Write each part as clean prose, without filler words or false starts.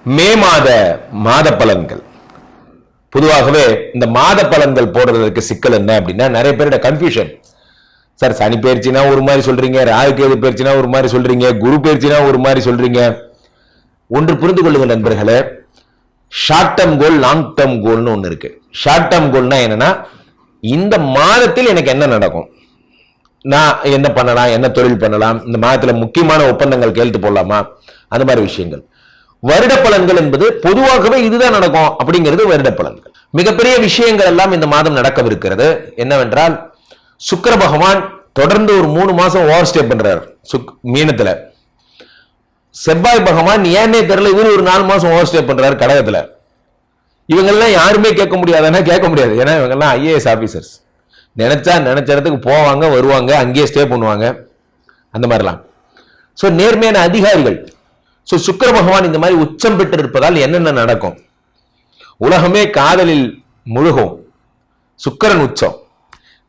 மே மாத பலன்கள். பொதுவாகவே இந்த மாத பலன்கள் போடுறதுக்கு சிக்கல் என்ன அப்படின்னா, நிறைய பேரோட கன்ஃபியூஷன். சார், சனி பயிற்சினா ஒரு மாதிரி சொல்றீங்க, ராகு கேது பயிற்சினா ஒரு மாதிரி சொல்றீங்க, குரு பயிற்சினா ஒரு மாதிரி சொல்றீங்க. ஒன்று புரிந்து கொள்ளுங்கள் நண்பர்களே, short term goal, long term கோல்னு ஒன்று இருக்கு. ஷார்ட் டேர்ம் கோல்னா என்னன்னா, இந்த மாதத்தில் எனக்கு என்ன நடக்கும், நான் என்ன பண்ணலாம், என்ன தொழில் பண்ணலாம், இந்த மாதத்துல முக்கியமான ஒப்பந்தங்கள் கையெழுத்து போடலாமா, அந்த மாதிரி விஷயங்கள். வருட பலன்கள் என்பது பொதுவாகவே இதுதான் நடக்கும் அப்படிங்கிறது வருட பலன்கள். மிகப்பெரிய விஷயங்கள் எல்லாம் இந்த மாதம் நடக்கவிருக்கிறது. என்னவென்றால், சுக்கிர பகவான் தொடர்ந்து ஒரு 3 மாசம் ஓவர் ஸ்டே பண்றார் மீனத்துல. செவ்வாய் பகவான் ஏன்னே தெரியல, இவரு ஒரு 4 மாசம் ஓவர் ஸ்டே பண்றாரு கடகத்துல. இவங்கெல்லாம் யாருமே கேட்க முடியாதுன்னா கேட்க முடியாது. ஏன்னா இவங்கெல்லாம் IAS ஆபீசர்ஸ். நினைச்ச இடத்துக்கு போவாங்க, வருவாங்க, அங்கேயே ஸ்டே பண்ணுவாங்க, அந்த மாதிரிலாம். ஸோ நேர்மையான அதிகாரிகள். ஸோ சுக்கிர பகவான் இந்த மாதிரி உச்சம் பெற்று இருப்பதால் என்னென்ன நடக்கும்? உலகமே காதலில் முழுகும். சுக்கிரன் உச்சம்.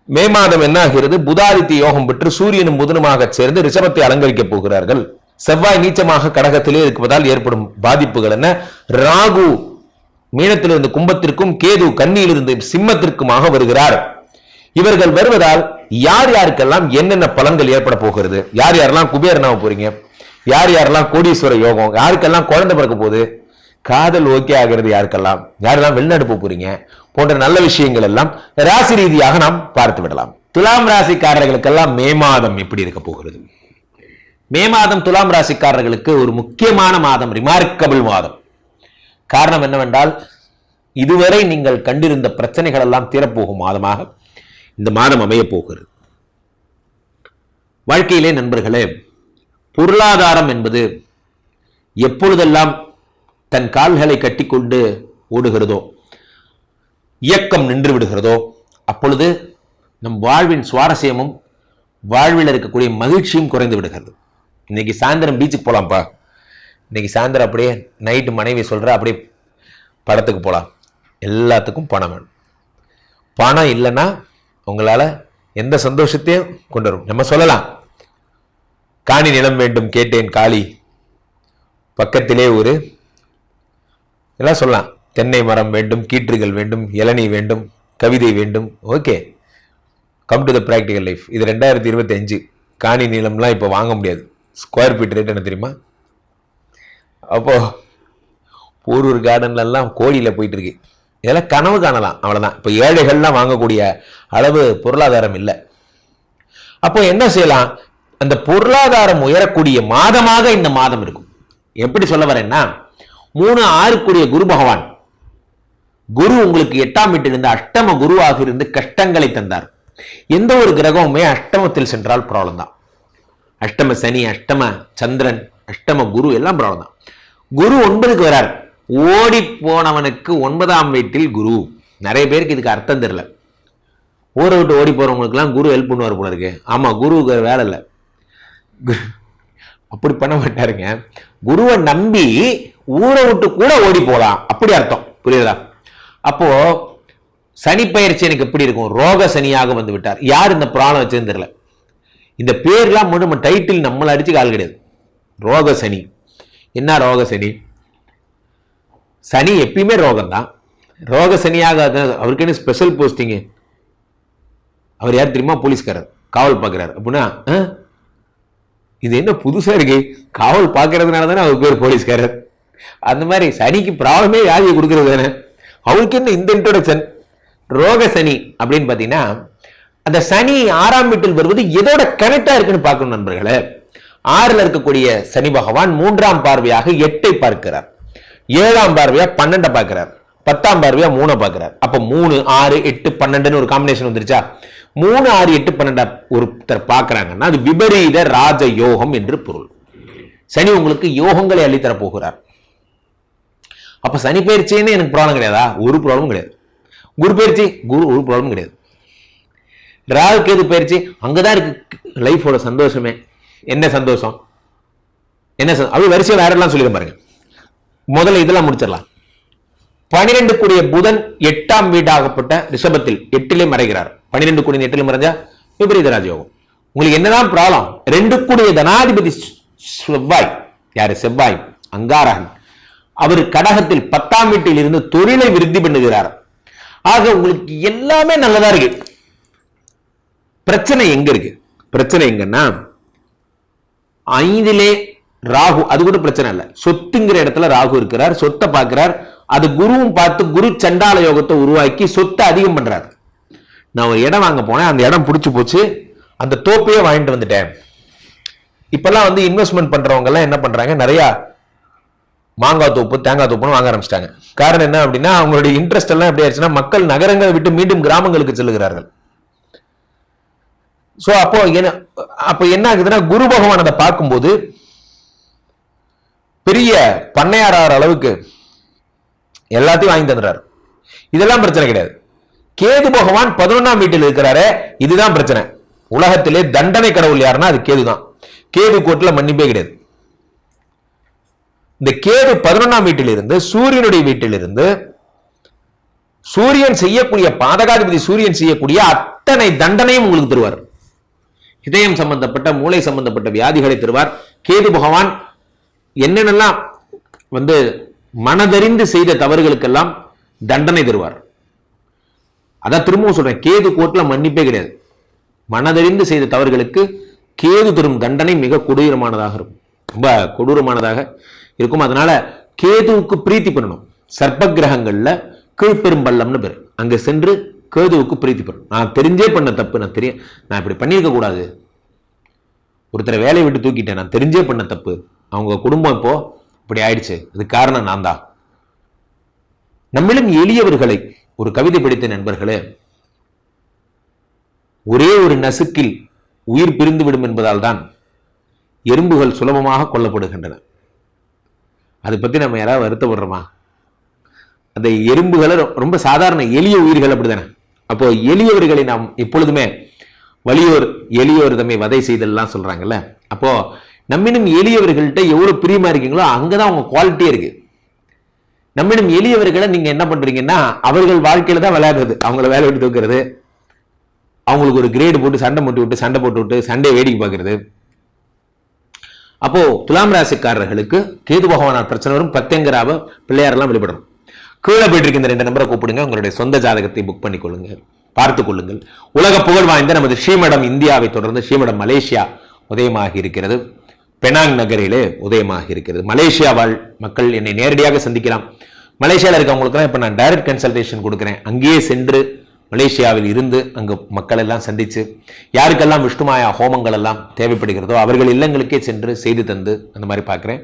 மே மாதம் என்ன ஆகிறது? புதாதித்ய யோகம் பெற்று சூரியனும் புதனுமாக சேர்ந்து ரிஷபத்தை அலங்கரிக்க போகிறார்கள். செவ்வாய் நீச்சமாக கடகத்திலே இருப்பதால் ஏற்படும் பாதிப்புகள் என்ன? ராகு மீனத்திலிருந்து கும்பத்திற்கும், கேது கன்னியிலிருந்து சிம்மத்திற்குமாக வருகிறார். இவர்கள் வருவதால் யார் யாருக்கெல்லாம் என்னென்ன பலன்கள் ஏற்பட போகிறது? யார் யாரெல்லாம் குபேரனாக போறீங்க, யார் யாரெல்லாம் கோடீஸ்வர யோகம், யாருக்கெல்லாம் குழந்தை பிறக்க போகுது, காதல் ஓகே ஆகிறது யாருக்கெல்லாம், யாரெல்லாம் வெளிநாடு போறீங்க போன்ற நல்ல விஷயங்கள் எல்லாம் ராசி ரீதியாக நாம் பார்த்து விடலாம். துலாம் ராசிக்காரர்களுக்கெல்லாம் மே மாதம் எப்படி இருக்க போகிறது? மே மாதம் துலாம் ராசிக்காரர்களுக்கு ஒரு முக்கியமான மாதம், ரிமார்க்கபிள் மாதம். காரணம் என்னவென்றால், இதுவரை நீங்கள் கண்டிருந்த பிரச்சனைகள் எல்லாம் தீரப்போகும் மாதமாக இந்த மாதம் அமைய போகிறது. வாழ்க்கையிலே நண்பர்களே, பொருளாதாரம் என்பது எப்பொழுதெல்லாம் தன் கால்களை கட்டிக்கொண்டு ஓடுகிறதோ, இயக்கம் நின்று விடுகிறதோ, அப்பொழுது நம் வாழ்வின் சுவாரஸ்யமும் வாழ்வில் இருக்கக்கூடிய மகிழ்ச்சியும் குறைந்து விடுகிறது. இன்னைக்கு சாயந்தரம் பீச்சுக்கு போலாம்ப்பா, இன்னைக்கு சாயந்தரம் அப்படியே நைட்டு மனைவி சொல்ற அப்படியே படத்துக்கு போலாம். எல்லாத்துக்கும் பணம் வேணும். பணம் இல்லைன்னா உங்களால எந்த சந்தோஷத்தையும் கொண்டு வரும். நம்ம சொல்லலாம், காணி நிலம் வேண்டும் கேட்டேன் காளி, பக்கத்திலே ஒரு எல்லாம் சொல்லலாம். தென்னை மரம் வேண்டும், கீற்றுகள் வேண்டும், இளநீ வேண்டும், கவிதை வேண்டும். Okay, come to the practical life. இது 2025. காணி நிலம்லாம் இப்போ வாங்க முடியாது. ஸ்கொயர் ஃபீட் ரேட் என்ன தெரியுமா? அப்போ போரூர் கார்டன்ல எல்லாம் கோடியில் போயிட்டு இருக்கு. இதெல்லாம் கனவு காணலாம், அவ்வளவுதான். இப்போ ஏழைகள்லாம் வாங்கக்கூடிய அளவு பொருளாதாரம் இல்லை. அப்போ என்ன செய்யலாம்? அந்த பொருளாதாரம் உயரக்கூடிய மாதமாக இந்த மாதம் இருக்கும். எப்படி சொல்ல வரேன்னா, 3-6 குரு பகவான், குரு உங்களுக்கு 8ஆம் வீட்டில் இருந்து அஷ்டம குருவாக இருந்து கஷ்டங்களை தந்தார். எந்த ஒரு கிரகமுமே அஷ்டமத்தில் சென்றால் ப்ராப்ளம் தான். அஷ்டம சனி, அஷ்டம சந்திரன், அஷ்டம குரு எல்லாம் ப்ராப்ளம் தான். குரு 9க்கு வரார். ஓடி போனவனுக்கு 9ஆம் வீட்டில் குரு. நிறைய பேருக்கு இதுக்கு அர்த்தம் தெரியல. ஊரை விட்டு ஓடி போறவங்களுக்குலாம் குரு ஹெல்ப் பண்ணுவார் போல இருக்கு. ஆமா, குருவுக்கு வேலை இல்லை, அப்படி பண்ண மாட்டாருங்க. குருவை நம்பி ஊரை விட்டு கூட ஓடி போலாம், அப்படி அர்த்தம். புரியுதா? அப்போ சனி பயிற்சி எனக்கு எப்படி இருக்கும்? ரோக சனியாக வந்து விட்டார். யார் இந்த பிராணம் வச்சதுன்னு தெரியல. இந்த பேர்லாம் மட்டும் டைட்டில் நம்மளை அடிச்சு கால் கிடையாது. ரோக சனி. என்ன ரோக சனி? சனி எப்பயுமே ரோகம் தான். ரோக சனியாக அவருக்கு என்ன ஸ்பெஷல் போஸ்டிங்? அவர் யார் தெரியுமா? போலீஸ்காரர், காவல் பார்க்கிறார். அப்படின்னா இது என்ன புதுசா இருக்கு? காவல் பார்க்கறதுனால தானே அவர் பேர் போலீஸ்காரர். அந்த மாதிரி சனிக்கு ப்ராப்ளமே வியாதியை கொடுக்கறது தானே. அவருக்கு என்ன இந்த இன்ட்ரோடக்ஷன்? ரோக சனி அப்படின்னு பாத்தீங்கன்னா, அந்த சனி 6ஆம் வீட்டில் வருவது எதோட கனெக்டா இருக்குன்னு பார்க்கணும் நண்பர்களே. 6ல் இருக்கக்கூடிய சனி பகவான் 3ஆம் பார்வையாக 8ஐ பார்க்கிறார், 7ஆம் பார்வையா 12 பார்க்கிறார், 10ஆம் பார்வையா 3 பார்க்கிறார். அப்ப 3, 6, 8, 12 ஒரு காம்பினேஷன் வந்துருச்சா? 3, 6, 8, 12 ஒருத்தர் பார்க்கிறாங்கன்னா அது விபரீத ராஜ யோகம் என்று பொருள். சனி உங்களுக்கு யோகங்களை அள்ளித்தர போகிறார். அப்ப சனி பயிற்சின்னு எனக்கு ப்ராப்ளம் கிடையாதா? ஒரு ப்ராப்ளம் கிடையாது. குரு பயிற்சி, குரு ஒரு ப்ராப்ளம் கிடையாது. ராகு கேது பயிற்சி, அங்கதான் இருக்கு லைஃபோட சந்தோஷமே. என்ன சந்தோஷம்? என்ன அப்படி வரிசையில் வேறெல்லாம் சொல்லிட பாருங்க. முதல்ல இதெல்லாம் முடிச்சிடலாம். 12 கூடிய புதன் 8ஆம் வீடாகப்பட்ட ரிஷபத்தில் 8லே மறைகிறார். 12 கூடிய 8ல மறைஞ்சா விபரீத ராஜயோகம். உங்களுக்கு என்னதான் ப்ராப்ளம்? 2 கூடிய தனாதிபதி செவ்வாய், யாரு? செவ்வாய் அங்காரகன். அவர் கடகத்தில் 10ஆம் வீட்டில் இருந்து தொழிலை விருத்தி பண்ணுகிறார். ஆக உங்களுக்கு எல்லாமே நல்லதா இருக்கு. பிரச்சனை எங்க இருக்கு? பிரச்சனை எங்கன்னா 5லே ராகு, அது கூட பிரச்சனை இல்லை. சொத்துங்கிற இடத்துல ராகு இருக்கிறார், சொத்தை பார்க்கிறார். அது குருவும் பார்த்து குரு சண்டால யோகத்தை உருவாக்கி சொத்தை அதிகம் பண்றார். நான் ஒரு இடம் வாங்க போனேன், அந்த இடம் பிடிச்சு போச்சு, அந்த தோப்பையே வாங்கிட்டு வந்துட்டேன். இப்பெல்லாம் வந்து இன்வெஸ்ட்மெண்ட் பண்றவங்க எல்லாம் என்ன பண்றாங்க, நிறைய மாங்காய் தோப்பு தேங்காய் தோப்புன்னு வாங்க ஆரம்பிச்சிட்டாங்க. காரணம் என்ன அப்படின்னா, அவங்களுடைய இன்ட்ரெஸ்ட் எல்லாம் எப்படி ஆயிடுச்சுன்னா, மக்கள் நகரங்களை விட்டு மீண்டும் கிராமங்களுக்கு செல்லுகிறார்கள். சோ அப்போ என்ன ஆகுதுன்னா, குரு பகவான் அதை பார்க்கும்போது பெரிய பண்ணையார் அளவுக்கு எல்லாத்தையும் வாங்கி தந்துறாரு. இதெல்லாம் பிரச்சனை கிடையாது. கேது பகவான் 11ஆம் வீட்டில் இருக்கிறாரு, இதுதான் பிரச்சனை. உலகத்திலே தண்டனை கடவுள் யாருன்னா அது கேது தான். கேது கோட்டில் மன்னிப்பே கிடையாது. இந்த கேது 11ஆம் வீட்டில் இருந்து சூரியனுடைய வீட்டில் இருந்து சூரியன் செய்யக்கூடிய பாதகாதிபதி சூரியன் செய்யக்கூடிய அத்தனை தண்டனையும் உங்களுக்கு தருவார். இதயம் சம்பந்தப்பட்ட மூளை சம்பந்தப்பட்ட வியாதிகளை தருவார். கேது பகவான் என்னென்னலாம் வந்து மனதறிந்து செய்த தவறுகளுக்கெல்லாம் தண்டனை தருவார். அதான் திரும்பவும் சொல்றேன், கேது கோட்டில் மன்னிப்பே கிடையாது. மனதறிந்து செய்த தவறுகளுக்கு கேது தரும் தண்டனை மிக கொடூரமானதாக இருக்கும், ரொம்ப கொடூரமானதாக இருக்கும். அதனால கேதுவுக்கு பிரீத்தி பண்ணணும். சர்ப்ப கிரகங்கள்ல கீழ்பெரும்பள்ளம்னு பேர், அங்க சென்று கேதுவுக்கு பிரீத்தி பண்ணணும். நான் தெரிஞ்சே பண்ண தப்பு, நான் இப்படி பண்ணியிருக்க கூடாது, ஒருத்தரை வேலையை விட்டு தூக்கிட்டேன், நான் தெரிஞ்சே பண்ண தப்பு, அவங்க குடும்பம் இப்போ இப்படி ஆயிடுச்சு, அது காரணம் நான் தான். நம்மளும் எளியவர்களை, ஒரு கவிதை படித்த நண்பர்களே, ஒரே ஒரு நசுக்கில் உயிர் பிரிந்து விடும் என்பதால் தான் எறும்புகள் சுலபமாக கொல்லப்படுகின்றன. அதை பத்தி நம்ம யாராவது வருத்தப்படுறோமா? அந்த எறும்புகளை ரொம்ப சாதாரண எளிய உயிர்கள் அப்படித்தானே. அப்போ எளியவர்களை நாம் எப்பொழுதுமே வலியோர் எளியோர் தம்மை வதை செய்தெல்லாம் சொல்றாங்கல்ல. அப்போ நம்மினும் எளியவர்கள்ட்ட எவ்வளவு பிரியமா இருக்கீங்களோ அங்கதான் அவங்க குவாலிட்டியே இருக்கு. நம்மிடம் எளியவர்களை நீங்க என்ன பண்றீங்கன்னா, அவர்கள் வாழ்க்கையில தான் விளையாடுறது, அவங்கள வேலை விட்டு தூக்குறது, அவங்களுக்கு ஒரு கிரேடு போட்டு சண்டை போட்டு விட்டு சண்டை வேடிக்கை பார்க்கறது. அப்போ துலாம் ராசிக்காரர்களுக்கு கேது பகவானால் பிரச்சனை வரும். பத்தேங்கராவ பிள்ளையாரெல்லாம் வெளிப்படணும். கீழே போயிட்டு இருக்க இந்த 2 நம்பரை கூப்பிடுங்க, உங்களுடைய சொந்த ஜாதகத்தை புக் பண்ணி கொள்ளுங்கள், பார்த்துக் கொள்ளுங்கள். உலக புகழ் வாய்ந்த நமது ஸ்ரீமடம் இந்தியாவை தொடர்ந்து ஸ்ரீமடம் மலேசியா உதயமாகி இருக்கிறது. பெனாங் நகரிலே உதயமாக இருக்கிறது. மலேசியா வாழ் மக்கள் என்னை நேரடியாக சந்திக்கலாம். மலேசியாவில் இருக்கவங்களுக்கு இப்ப நான் டைரக்ட் கன்சல்டேஷன் கொடுக்கிறேன். அங்கேயே சென்று மலேசியாவில் இருந்து அங்கு மக்கள் எல்லாம் சந்திச்சு, யாருக்கெல்லாம் விஷ்ணுமாயா ஹோமங்கள் எல்லாம் தேவைப்படுகிறதோ அவர்கள் இல்லங்களுக்கே சென்று செய்து தந்து அந்த மாதிரி பார்க்கிறேன்.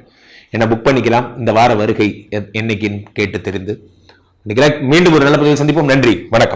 என்னை புக் பண்ணிக்கலாம். இந்த வார வருகை என்னைக்குன்னு கேட்டு தெரிந்து மீண்டும் ஒரு நல்ல பதிவில் சந்திப்போம். நன்றி, வணக்கம்.